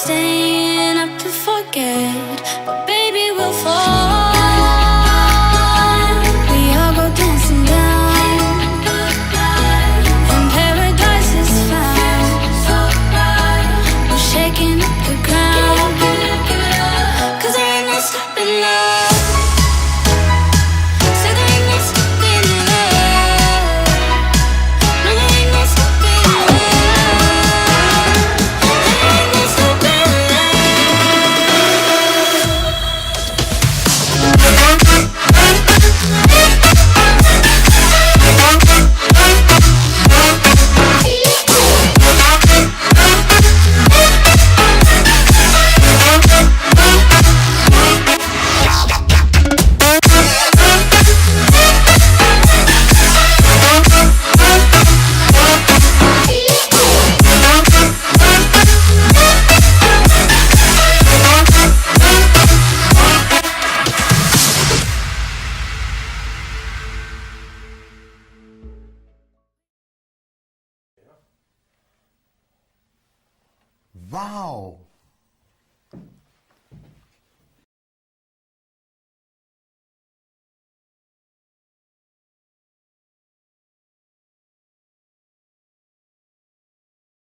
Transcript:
staying up to forget, but baby we'll fall. We all go dancing down, and paradise is found. We're shaking up the ground, 'cause there ain't no stopping love. Say there ain't no stopping love. No, there ain't no stopping love. There ain't no stopping Wow!